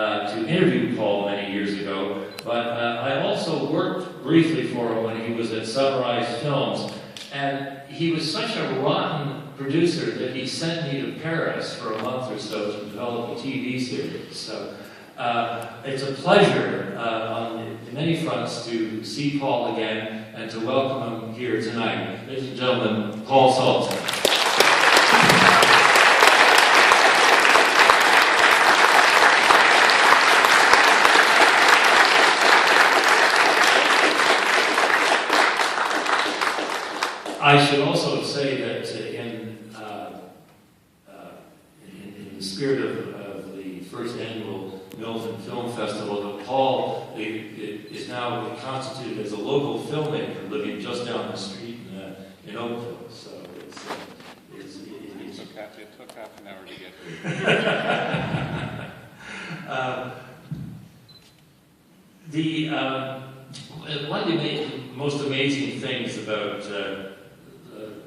to interview Paul many years ago, but I also worked briefly for him when he was at Sunrise Films, and he was such a rotten producer that he sent me to Paris for a month or so to develop a TV series. So it's a pleasure on many fronts to see Paul again and to welcome him here tonight. Ladies and gentlemen, Paul Saltzman. I should also say that in the spirit of the first annual Milton Film Festival, that Paul is now constituted as a local filmmaker living just down the street in Oakville. So it took half an hour to get here. One of the most amazing things about the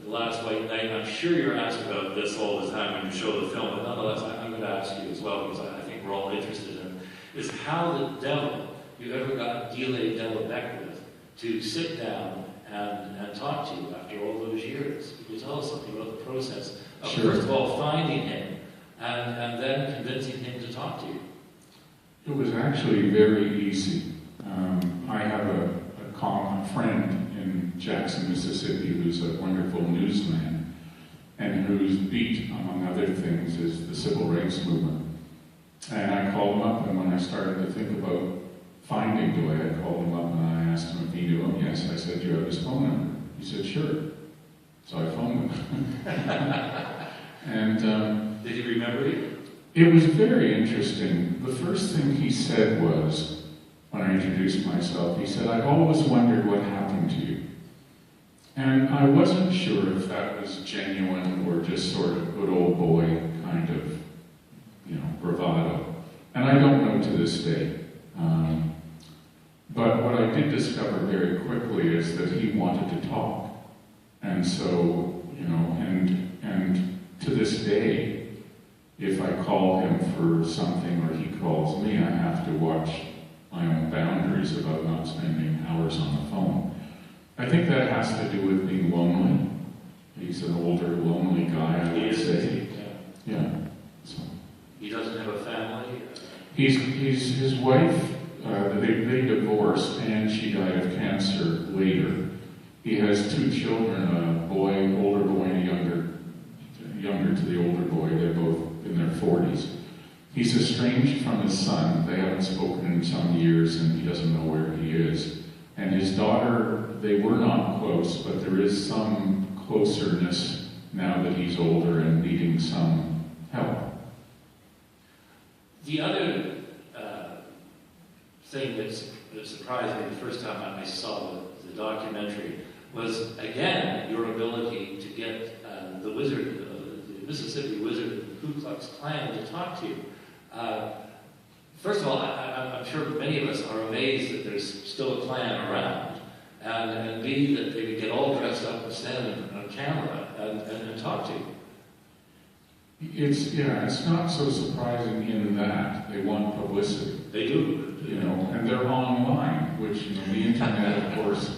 Last White Night, and I'm sure you're asked about this all the time when you show the film, but nonetheless, I'm going to ask you as well, because I think we're all interested in it, is how the devil you ever got Dile Delabec with to sit down and talk to you after all those years. Could you tell us something about the process of, Sure. First of all, finding him and then convincing him to talk to you? It was actually very easy. I have a friend in Jackson, Mississippi, who's a wonderful newsman, and whose beat, among other things, is the civil rights movement. And I called him up, and when I started to think about finding Dwayne, I called him up and I asked him if he knew him. Yes, I said, "Do you have his phone number?" He said, "Sure." So I phoned him. And did he remember you? it was very interesting. The first thing he said was, when I introduced myself, he said, "I've always wondered what happened to you." And I wasn't sure if that was genuine or just sort of good old boy kind of, bravado. And I don't know to this day. But what I did discover very quickly is that he wanted to talk. And so, and to this day, if I call him for something or he calls me, I have to watch my own boundaries about not spending hours on the phone. I think that has to do with being lonely. He's an older, lonely guy, I would say. Yeah. So He doesn't have a family? his wife, they divorced, and she died of cancer later. He has two children, a boy, older boy, and a younger to the older boy. They're both in their 40s. He's estranged from his son. They haven't spoken in some years, and he doesn't know where he is. And his daughter, they were not close, but there is some closeness now that he's older and needing some help. The other thing that surprised me the first time I saw the documentary was, again, your ability to get the Mississippi Wizard of the Ku Klux Klan to talk to you. First of all, I'm sure many of us are amazed that there's still a Klan around, and B, that they would get all dressed up and stand on camera and talk to you. It's not so surprising in that they want publicity. They do. And they're online, which, the internet, of course,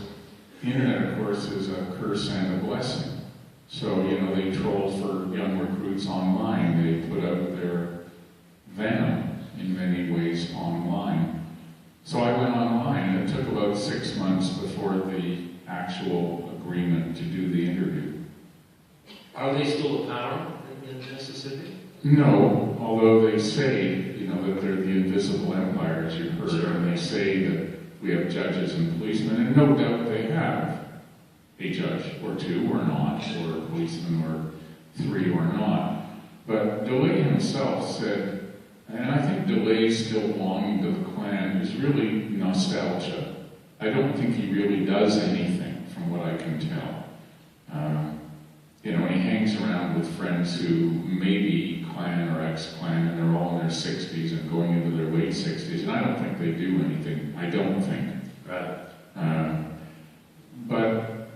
is a curse and a blessing. So, they troll for young recruits online. They put out their venom in many ways online. So I went online, and it took about 6 months before the actual agreement to do the interview. Are they still a power in Mississippi? No, although they say, that they're the invisible empire, as you've heard, Sure. and they say that we have judges and policemen, and no doubt they have a judge or two or not, or a policeman or 3 or not. But DeLay himself said, and I think DeLay's still belonging to the Klan, is really nostalgia. I don't think he really does anything, from what I can tell. He hangs around with friends who may be Klan or ex-Klan, and they're all in their 60s and going into their late 60s, and I don't think they do anything. I don't think. Right. But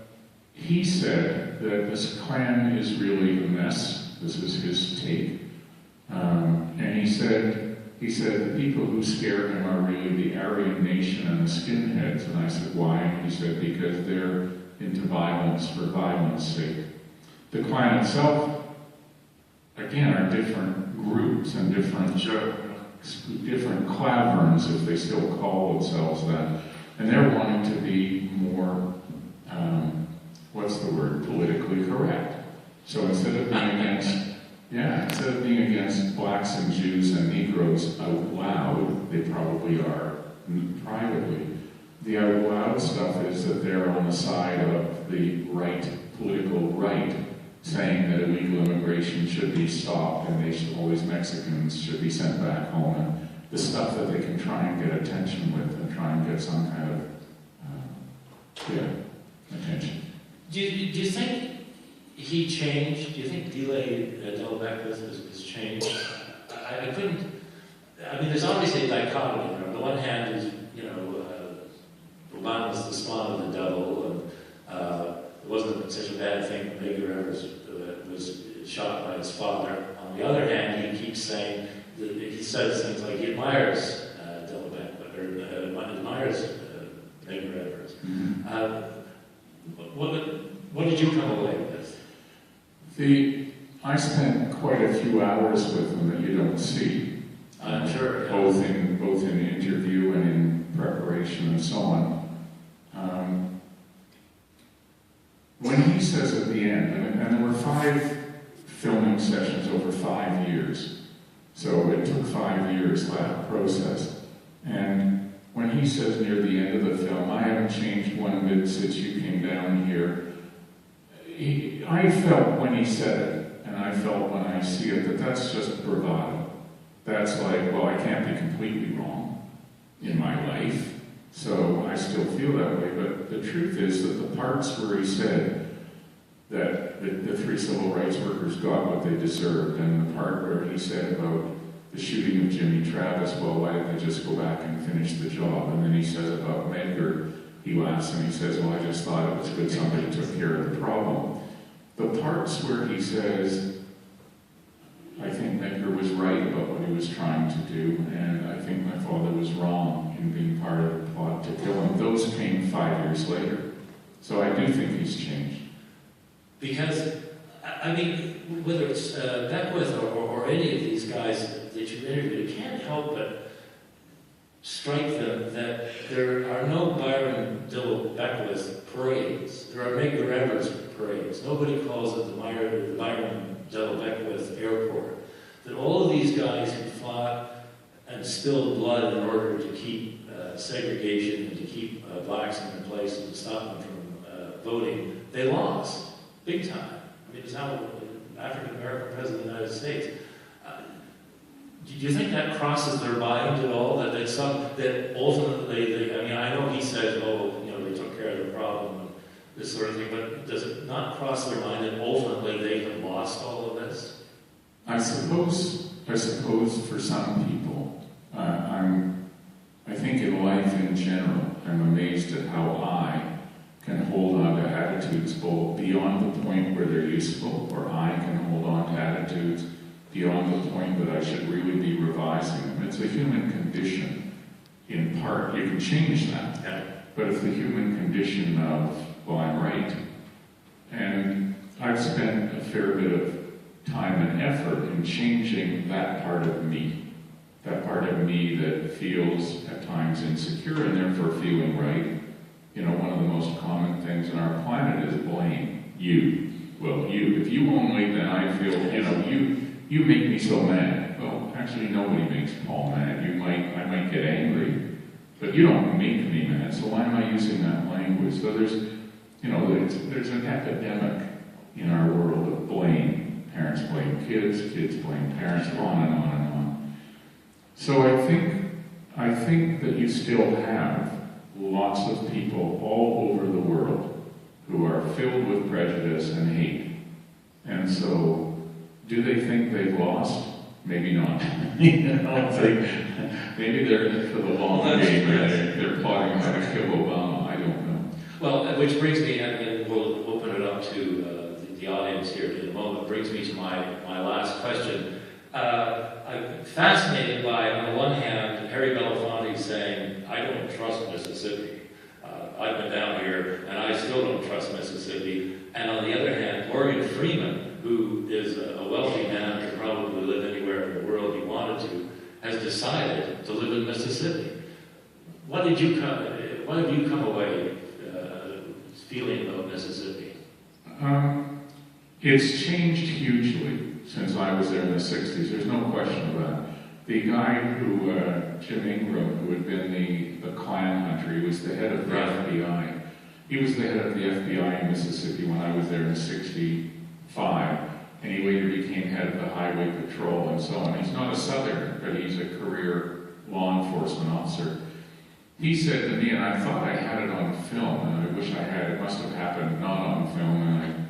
he said that this Klan is really a mess. This is his take. And he said he said, the people who scare him are really the Aryan nation and the skinheads. And I said, why? And he said, because they're into violence for violence sake. The Klan itself, again, are different groups and different claverns, if they still call themselves that. And they're wanting to be more, politically correct. So instead of being against blacks and Jews and Negroes out loud, they probably are privately. The out loud stuff is that they're on the side of the right, political right, saying that illegal immigration should be stopped and all these Mexicans should be sent back home, and the stuff that they can try and get attention with and try and get some kind of attention. Do you think he changed? Do you think Delay Delbeckwith has changed? I mean, there's obviously a dichotomy. On the one hand is, Obama was the spawn of the devil, and it wasn't such a bad thing that Medgar Evers was shot by his father. On the other hand, he keeps saying, he says things like he admires Delbeckwith, or admires Medgar Evers. Mm-hmm. What did you come away with? I spent quite a few hours with him that you don't see. I'm sure. Yeah. Both in interview and in preparation and so on. When he says at the end, and there were 5 filming sessions over 5 years, so it took 5 years, that process. And when he says near the end of the film, I haven't changed one bit since you came down here, I felt when he said it, and I felt when I see it, that that's just bravado. That's like, well, I can't be completely wrong in my life, so I still feel that way. But the truth is that the parts where he said that the 3 civil rights workers got what they deserved, and the part where he said about the shooting of Jimmy Travis, well, why didn't they just go back and finish the job? And then he says about Medgar, he laughs and he says, well, I just thought it was good somebody took care of the problem. The parts where he says, I think Medgar was right about what he was trying to do, and I think my father was wrong in being part of the plot to kill him, those came 5 years later. So I do think he's changed. Because, I mean, whether it's Beckwith or any of these guys that you interviewed, it can't help but strike them that there are no Byron Dill Beckwith parades. There are Medgar Evers parades. Nobody calls it the Byron Dill Beckwith Airport. That all of these guys who fought and spilled blood in order to keep segregation and to keep blacks in their place and to stop them from voting, they lost. Big time. I mean, it's how an African-American president of the United States. Do you think that crosses their mind at all? That ultimately, I know he says, they took care of the problem and this sort of thing, but does it not cross their mind that ultimately they have lost all of this? I suppose for some people, I think in life in general, I'm amazed at how I can hold on to attitudes both beyond the point where they're useful, or I can hold on to attitudes beyond the point that I should really be revising them. It's a human condition, in part. You can change that. Yeah. But it's the human condition of, well, I'm right. And I've spent a fair bit of time and effort in changing that part of me. That part of me that feels at times insecure and therefore feeling right. One of the most common things on our planet is blame. You. Well, you. If you only, then I feel, you make me so mad. Well, actually, nobody makes Paul mad. I might get angry, but you don't make me mad, so why am I using that language? So there's an epidemic in our world of blame. Parents blame kids, kids blame parents, on and on and on. So I think that you still have lots of people all over the world who are filled with prejudice and hate. And so, do they think they've lost? Maybe not. Maybe they're in it for the long game. They're plotting how to kill Obama. I don't know. Well, which brings me, and we'll open it up to the audience here in a moment, brings me to my last question. I'm fascinated by, on the one hand, Harry Belafonte saying, I don't trust Mississippi. I've been down here, and I still don't trust Mississippi. And on the other hand, Morgan Freeman, who is a wealthy man, could probably live anywhere in the world he wanted to, has decided to live in Mississippi. What have you come away feeling about Mississippi? It's changed hugely since I was there in the 60s. There's no question about it. The guy who, Jim Ingram, who had been the Klan hunter, he was the head of the FBI. He was the head of the FBI in Mississippi when I was there in '65, and he later became head of the Highway Patrol and so on. He's not a Southerner, but he's a career law enforcement officer. He said to me, and I thought I had it on film, and I wish I had. It must have happened not on film, and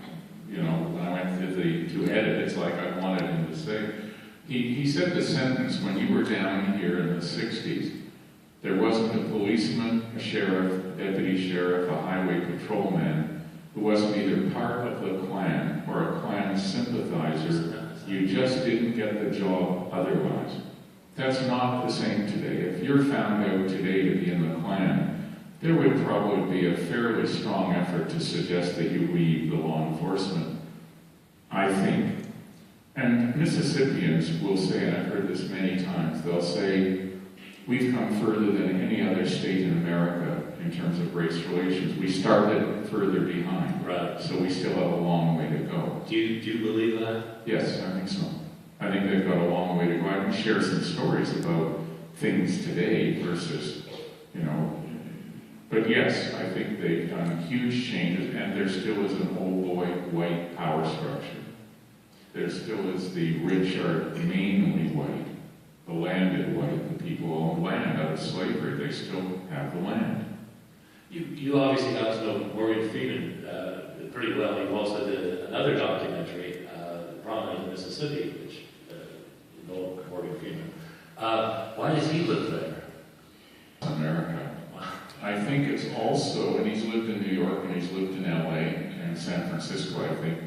when I went to edit, it's like I wanted him to say. He said the sentence, when you were down here in the 60s, there wasn't a policeman, a sheriff, a deputy sheriff, a highway patrolman who wasn't either part of the Klan or a Klan sympathizer. You just didn't get the job otherwise. That's not the same today. If you're found out today to be in the Klan, there would probably be a fairly strong effort to suggest that you leave the law enforcement, I think. And Mississippians will say, and I've heard this many times, they'll say, we've come further than any other state in America in terms of race relations. We started further behind, Right. So we still have a long way to go. Do you believe that? Yes, I think so. I think they've got a long way to go. I can share some stories about things today versus, but yes, I think they've done huge changes, and there still is an old boy white power structure. There still is the rich are mainly white, the landed white, the people who own land out of slavery, they still have the land. You obviously got to know Morgan Freeman pretty well. You also did another documentary, Prominent in Mississippi, which involved Morgan Freeman. Why does he live there? America. I think it's also, and he's lived in New York, and he's lived in LA, and San Francisco, I think.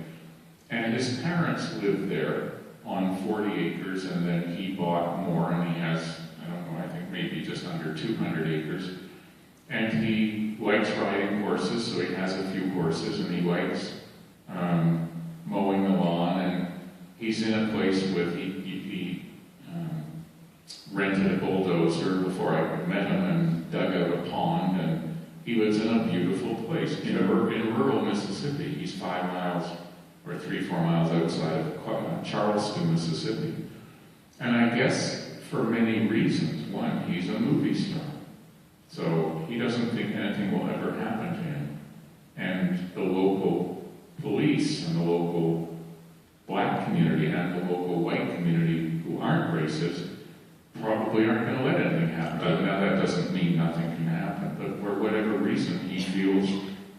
And his parents lived there on 40 acres, and then he bought more, and he has, I think maybe just under 200 acres. And he likes riding horses, so he has a few horses, and he likes mowing the lawn, and he's in a place with, he rented a bulldozer before I met him and dug out a pond, and he lives in a beautiful place in rural Mississippi. He's 5 miles or 3-4 miles outside of Charleston, Mississippi. And I guess for many reasons. One, he's a movie star. So he doesn't think anything will ever happen to him. And the local police and the local black community and the local white community who aren't racist probably aren't going to let anything happen to him. Now that doesn't mean nothing can happen, but for whatever reason he feels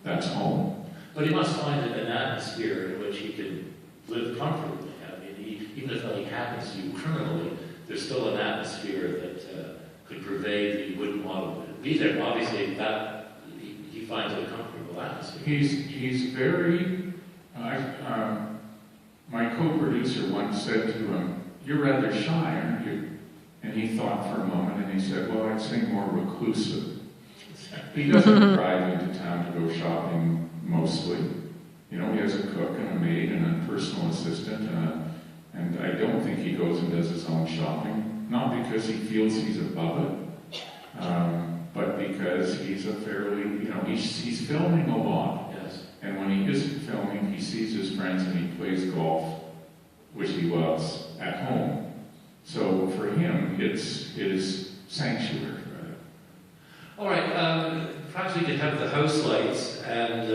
that's home. But he must find an atmosphere in which he can live comfortably. I mean, even if nothing happens to you criminally, there's still an atmosphere that could pervade that you wouldn't want to be there. Obviously, that he finds a comfortable atmosphere. He's very. My co-producer once said to him, "You're rather shy, aren't you?" And he thought for a moment, and he said, "Well, I'd say more reclusive." He doesn't drive into town to go shopping mostly. He has a cook and a maid and a personal assistant, and I don't think he goes and does his own shopping. Not because he feels he's above it, but because he's a fairly, he's filming a lot. Yes. And when he isn't filming, he sees his friends and he plays golf, which he loves, at home. So for him, it is sanctuary. All right, perhaps we could have the house lights, and